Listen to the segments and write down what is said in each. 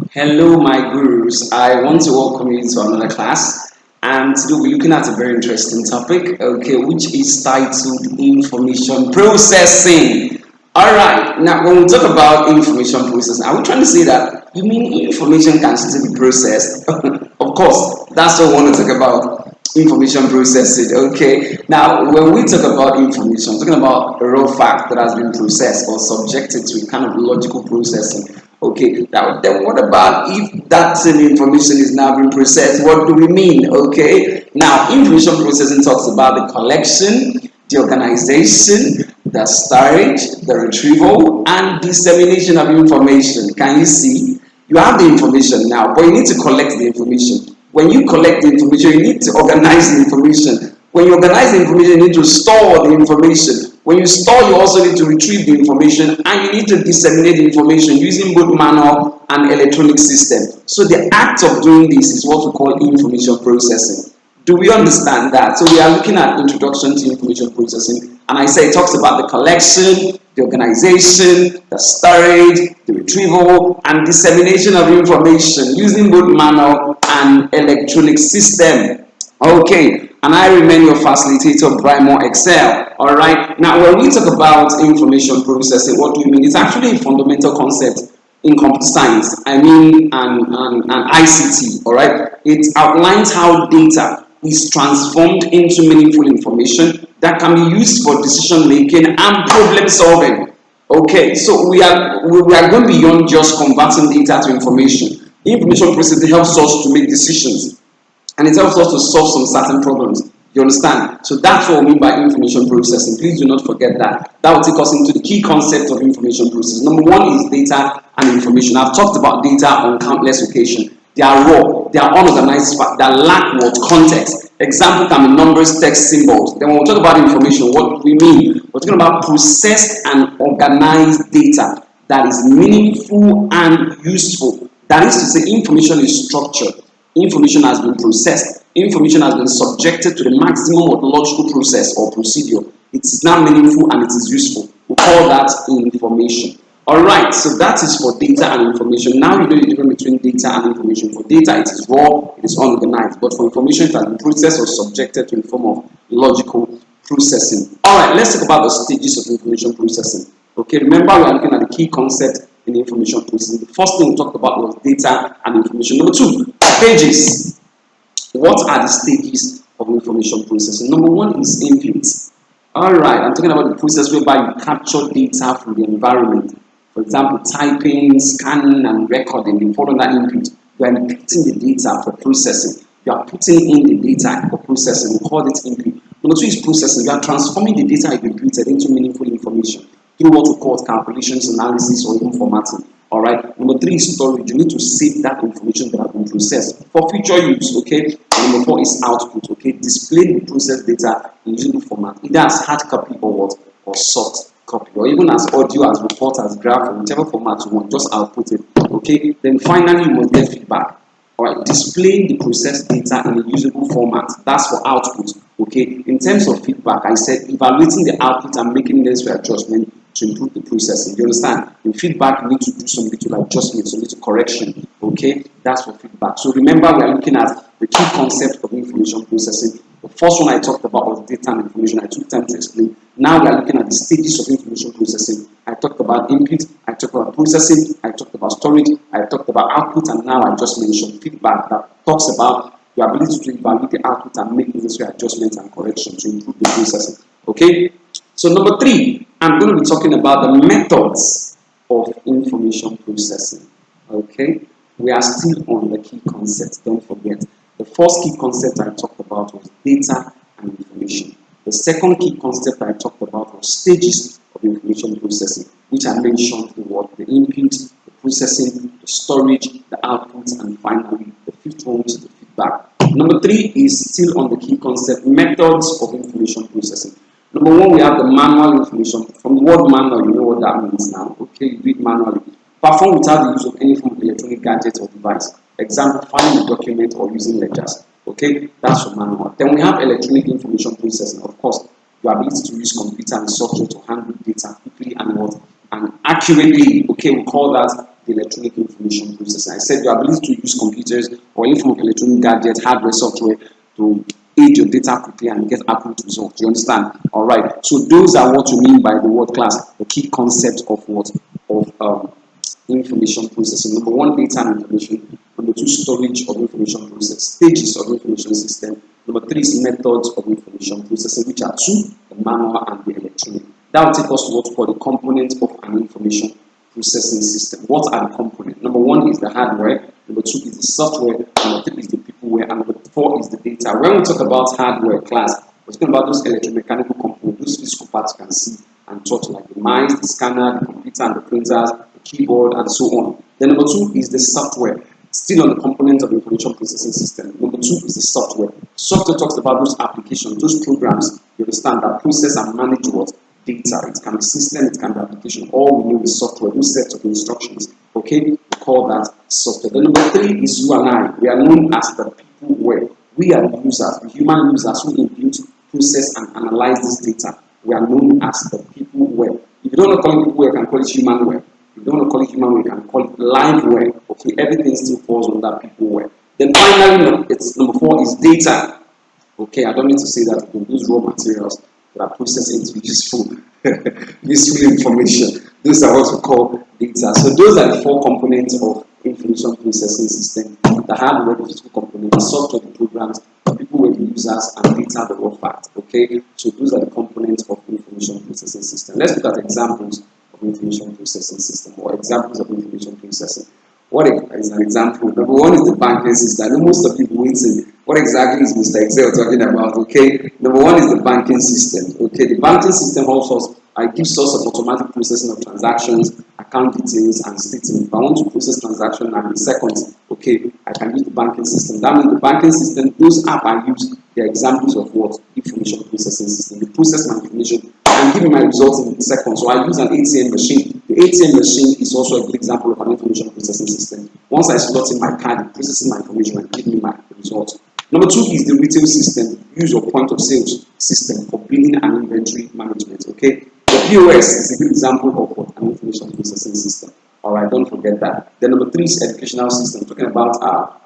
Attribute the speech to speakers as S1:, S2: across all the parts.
S1: Hello, my gurus. I want to welcome you to another class. And today we're looking at a very interesting topic, okay, which is titled Information Processing. All right, now when we talk about information processing, are we trying to say that you mean information can still be processed? Of course, that's what we want to talk about. Information processing, okay. Now, when we talk about information, we're talking about a raw fact that has been processed or subjected to a kind of logical processing. Okay, now then what about if that same information is now being processed? What do we mean? Okay, now information processing talks about the collection, the organization, the storage, the retrieval, and dissemination of information. Can you see? You have the information now, but you need to collect the information. When you collect the information, you need to organize the information. When you organize the information, you need to store the information. When you store, you also need to retrieve the information, and you need to disseminate the information using both manual and electronic system. So the act of doing this is what we call information processing. Do we understand that? So we are looking at introduction to information processing, and I say it talks about the collection, the organization, the storage, the retrieval, and dissemination of information using both manual and electronic system. Okay, and I remain your facilitator, Brimo Excel. All right. Now, when we talk about information processing, what do we mean? It's actually a fundamental concept in computer science. I mean, and ICT. All right. It outlines how data is transformed into meaningful information that can be used for decision making and problem solving. Okay, so we are going beyond just converting data to information. Information processing helps us to make decisions, and it helps us to solve some certain problems. You understand? So that's what we mean by information processing. Please do not forget that. That will take us into the key concept of information processing. Number one is data and information. I've talked about data on countless occasions. They are raw, they are unorganized, they lack what context. Example can be numbers, text, symbols. Then when we talk about information, what we mean? We're talking about processed and organized data that is meaningful and useful. That is to say, information is structured. Information has been processed. Information has been subjected to the maximum of logical process or procedure. It is now meaningful and it is useful. We call that information. Alright, so that is for data and information. Now you know the difference between data and information. For data, it is raw, it is unorganized. But for information, it has been processed or subjected to a form of logical processing. Alright, let's talk about the stages of information processing. Okay, remember we are looking at the key concept in information processing. The first thing we talked about was data and information. Number two, stages. What are the stages of information processing? Number one is input. Alright, I'm talking about the process whereby you capture data from the environment. For example, typing, scanning, and recording, they fall under input. You are inputting the data for processing. You are putting in the data for processing. We call it input. Number two is processing. You are transforming the data you've inputted into meaningful information through what we call calculations, analysis, or even formatting. Alright. Number three is storage. You need to save that information that has been processed for future use. Okay. And number four is output. Okay. Display the processed data in usable format, either as hard copy or what, or soft copy, or even as audio, as report, as graph, or whichever format you want, just output it. Okay. Then finally, you must get feedback. Alright, display the processed data in a usable format. That's for output. Okay. In terms of feedback, I said evaluating the output and making necessary adjustment to improve the processing. You understand? In feedback, you need to do some little adjustment, some little correction. Okay, that's for feedback. So remember, we are looking at the key concept of information processing. The first one I talked about was data and information. I took time to explain. Now we are looking at the stages of information processing. I talked about input, I talked about processing, I talked about storage, I talked about output, and now I just mentioned feedback that talks about your ability to evaluate the output and make necessary adjustments and corrections to improve the processing. Okay. So number three, I'm going to be talking about the methods of information processing. Okay, we are still on the key concepts. Don't forget, the first key concept I talked about was data and information. The second key concept I talked about was stages of information processing, which I mentioned the word, the input, the processing, the storage, the output, and finally the fifth one, which is the feedback. Number three is still on the key concept, methods of information processing. Number one, we have the manual information. From the word manual, you know what that means now. Okay, you do it manually. Perform without the use of any form of electronic gadget or device. Example, filing a document or using ledgers. Okay, that's for manual. Then we have electronic information processing. Of course, your ability to use computer and software to handle data quickly and what and accurately. Okay, we call that electronic information processing. I said your ability to use computers or any form of electronic gadget, hardware, software to aid your data quickly and get accurate results. You understand? All right. So those are what you mean by the word class, the key concept of what of information processing. Number one, data and information. Number two, storage of information process, stages of information system. Number three is methods of information processing, which are two, the manual and the electronic. That will take us to what's called the components of an information processing system. What are the components? Number one is the hardware. Number two is the software. Number three is the peopleware. And number four is the data. When we talk about hardware class, we're talking about those electromechanical components, those physical parts you can see and touch, like the mice, the scanner, the computer, and the printers, the keyboard, and so on. Then number two is the software. Still on the component of the information processing system. Number two is the software. Software talks about those applications, those programs, you understand, that process and manage what? Data. It can be system, it can be application. All we know is software, those sets of instructions. Okay, we call that software. Then number three is you and I. We are known as the people where we are the users, the human users who input, process, and analyze this data. We are known as the people where. If you don't want to call it people where, you can call it human where. If you don't want to call it human where, you can call it live where. Okay, everything still falls under people where. Then finally, it's number four is data. Okay, I don't need to say that we use raw materials that are processed into useful, useful information. Those are what we call data. So those are the four components of information processing system: the hardware, the physical component, the software, the programs, the people were the users, and data, the raw fact. Okay, so those are the components of information processing system. Let's look at examples of information processing system or examples of information processing. What is an example? Number one is the banking system. I know most of people waiting. What exactly is Mr. Excel talking about? Okay. Number one is the banking system. Okay. The banking system also gives us of automatic processing of transactions, account details, and statements. If I want to process transaction and in seconds, okay, I can use the banking system. That means the banking system, those apps I use, they are examples of what? Information processing system. They process my information and give me my results in seconds. So I use an ATM machine. The ATM machine is also a good example of an information processing system. Once I slot in my card, it processes my information and gives me my results. Number two is the retail system. Use your point of sales system for billing and inventory management. Okay, the POS is a good example of what? An information processing system. All right, don't forget that. Then number three is educational system. Talking about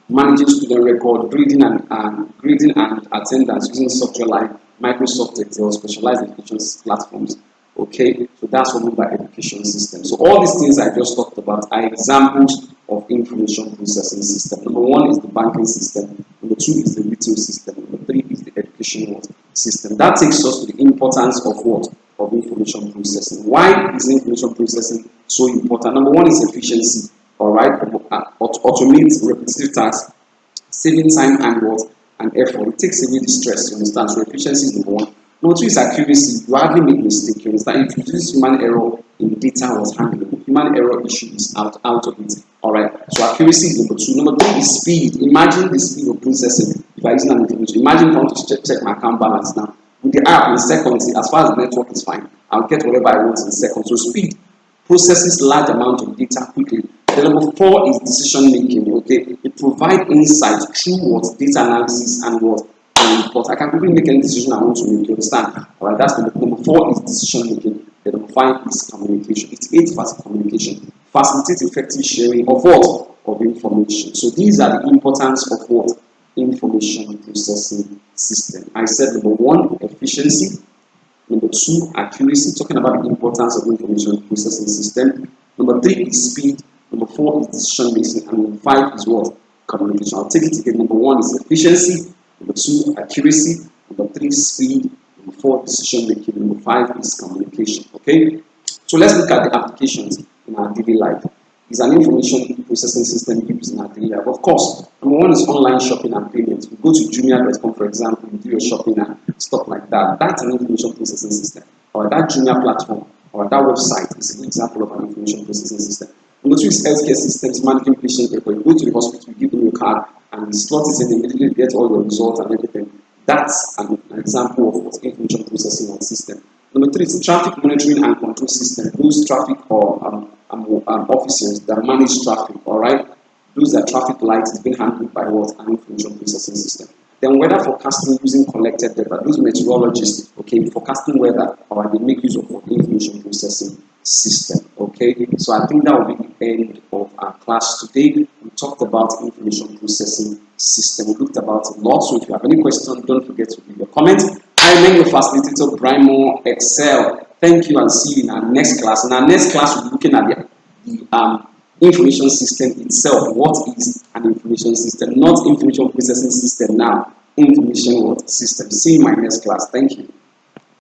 S1: managing student record, grading and attendance using software like Microsoft Excel, specialized education platforms. Okay, so that's what we mean by education system. So all these things I just talked about are examples of information processing system. Number one is the banking system. Number two is the retail system. Number three is the education system. That takes us to the importance of what? Of information processing. Why is information processing so important? Number one is efficiency. All right, automate repetitive tasks, saving time and what and effort. It takes away the stress. You understand? So efficiency is number one. Number two is accuracy. You hardly make mistake. You understand? If you use human error in data was handling, human error issue is out of it. All right. So accuracy is number two. Number three is speed. Imagine the speed of processing. If I use an information, imagine if I want to check my account balance now. With the app in seconds, as far as the network is fine, I'll get whatever I want in seconds. So speed processes large amount of data quickly. Then number four is decision making. Okay, it provides insight through what data analysis and what but I can quickly make any decision I want to make. You understand? All right, that's number four is decision making. Then number five is communication. It aids fast communication, facilitates effective sharing of what? Of information. So these are the importance of what? Information processing system. I said number one, efficiency. Number two, accuracy, talking about the importance of information processing system. Number three is speed. Number four is decision making. And number five is what? Communication. I'll take it again. Number one is efficiency. Number two, accuracy. Number three, speed. Number four, decision making. Number five is communication. Okay? So let's look at the applications in our daily life. Is an information processing system used in our daily life? Of course. Number one is online shopping and payments. You go to Jumia.com, for example, you do your shopping and stuff like that. That's an information processing system. Or that Jumia platform or that website is an example of an information processing system. Number two is healthcare systems, managing patient record. You go to the hospital, you give them your card, and the slot is in, immediately get all your results and everything. That's an example of what information processing system. Number three is traffic monitoring and control system. Those traffic or officers that manage traffic, all right? Those are traffic lights is being handled by what? An information processing system. Then weather forecasting using collected data. Those meteorologists, okay, forecasting weather, or they make use of information processing system, okay? So I think that will be end of our class today. We talked about information processing system. We looked about a lot. So if you have any questions, don't forget to leave your comment. I remain your facilitator, Brian Moore Excel. Thank you and see you in our next class. In our next class, we'll be looking at the information system itself. What is an information system? Not information processing system now. Information what system. See you in my next class. Thank you.